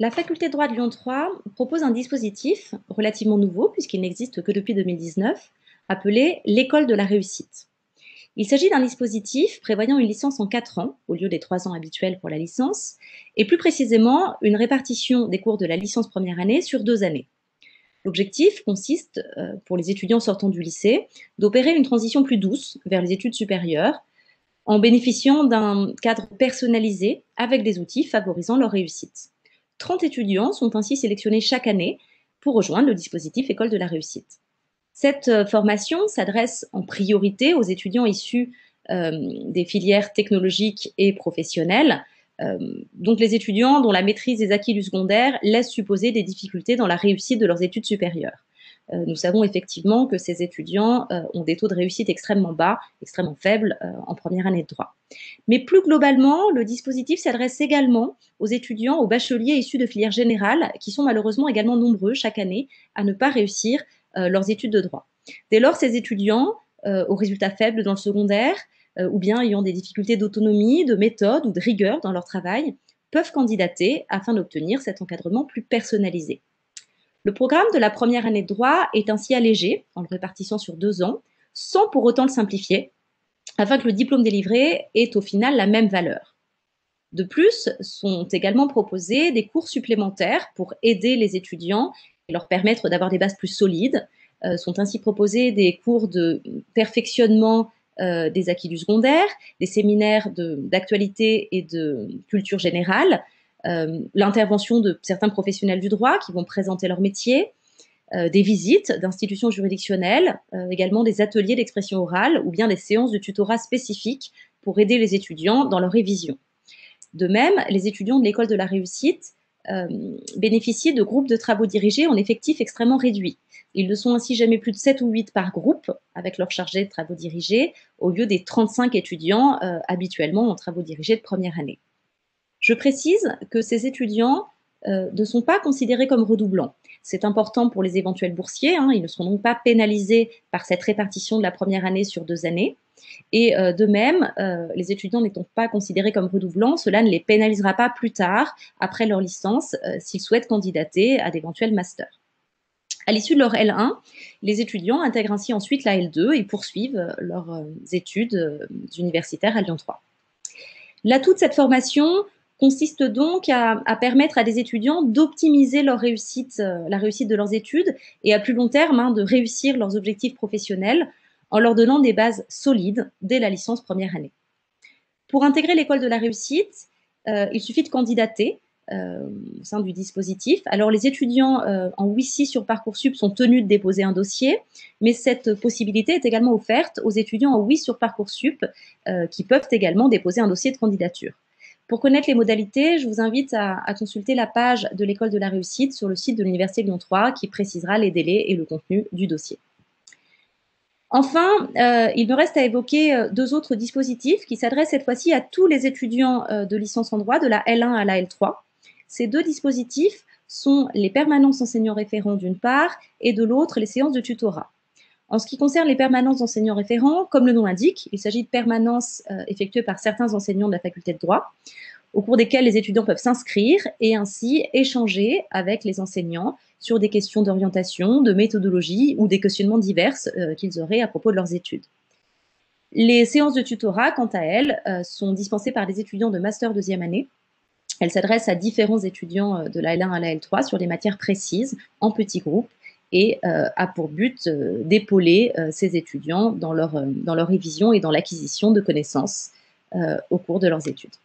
La faculté de droit de Lyon 3 propose un dispositif relativement nouveau, puisqu'il n'existe que depuis 2019, appelé l'école de la réussite. Il s'agit d'un dispositif prévoyant une licence en 4 ans, au lieu des 3 ans habituels pour la licence, et plus précisément une répartition des cours de la licence première année sur 2 années. L'objectif consiste, pour les étudiants sortant du lycée, d'opérer une transition plus douce vers les études supérieures, en bénéficiant d'un cadre personnalisé avec des outils favorisant leur réussite. 30 étudiants sont ainsi sélectionnés chaque année pour rejoindre le dispositif École de la réussite. Cette formation s'adresse en priorité aux étudiants issus des filières technologiques et professionnelles, donc les étudiants dont la maîtrise des acquis du secondaire laisse supposer des difficultés dans la réussite de leurs études supérieures. Nous savons effectivement que ces étudiants ont des taux de réussite extrêmement bas, extrêmement faibles en première année de droit. Mais plus globalement, le dispositif s'adresse également aux étudiants, aux bacheliers issus de filières générales, qui sont malheureusement également nombreux chaque année à ne pas réussir leurs études de droit. Dès lors, ces étudiants, aux résultats faibles dans le secondaire, ou bien ayant des difficultés d'autonomie, de méthode ou de rigueur dans leur travail, peuvent candidater afin d'obtenir cet encadrement plus personnalisé. Le programme de la première année de droit est ainsi allégé, en le répartissant sur 2 ans, sans pour autant le simplifier, afin que le diplôme délivré ait au final la même valeur. De plus, sont également proposés des cours supplémentaires pour aider les étudiants et leur permettre d'avoir des bases plus solides. Sont ainsi proposés des cours de perfectionnement des acquis du secondaire, des séminaires d'actualité et de culture générale, l'intervention de certains professionnels du droit qui vont présenter leur métier, des visites d'institutions juridictionnelles, également des ateliers d'expression orale ou bien des séances de tutorat spécifiques pour aider les étudiants dans leur révision. De même, les étudiants de l'école de la réussite bénéficient de groupes de travaux dirigés en effectif extrêmement réduit. Ils ne sont ainsi jamais plus de 7 ou 8 par groupe avec leur chargé de travaux dirigés, au lieu des 35 étudiants habituellement en travaux dirigés de première année. Je précise que ces étudiants ne sont pas considérés comme redoublants. C'est important pour les éventuels boursiers, ils ne seront donc pas pénalisés par cette répartition de la première année sur 2 années. Et de même, les étudiants n'étant pas considérés comme redoublants, cela ne les pénalisera pas plus tard, après leur licence, s'ils souhaitent candidater à d'éventuels masters. À l'issue de leur L1, les étudiants intègrent ainsi ensuite la L2 et poursuivent leurs études universitaires à Lyon 3. L'atout de cette formation consiste donc à permettre à des étudiants d'optimiser leur réussite, la réussite de leurs études et à plus long terme de réussir leurs objectifs professionnels en leur donnant des bases solides dès la licence première année. Pour intégrer l'école de la réussite, il suffit de candidater au sein du dispositif. Alors les étudiants en 8-6 sur Parcoursup sont tenus de déposer un dossier, mais cette possibilité est également offerte aux étudiants en 8 sur Parcoursup qui peuvent également déposer un dossier de candidature. Pour connaître les modalités, je vous invite à consulter la page de l'école de la réussite sur le site de l'Université Lyon 3 qui précisera les délais et le contenu du dossier. Enfin, il me reste à évoquer 2 autres dispositifs qui s'adressent cette fois-ci à tous les étudiants de licence en droit, de la L1 à la L3. Ces 2 dispositifs sont les permanences enseignants référents d'une part et de l'autre les séances de tutorat. En ce qui concerne les permanences d'enseignants référents, comme le nom l'indique, il s'agit de permanences effectuées par certains enseignants de la faculté de droit, au cours desquelles les étudiants peuvent s'inscrire et ainsi échanger avec les enseignants sur des questions d'orientation, de méthodologie ou des questionnements divers qu'ils auraient à propos de leurs études. Les séances de tutorat, quant à elles, sont dispensées par des étudiants de master 2e année. Elles s'adressent à différents étudiants de la L1 à la L3 sur des matières précises, en petits groupes, et a pour but d'épauler ces étudiants dans leur révision et dans l'acquisition de connaissances au cours de leurs études.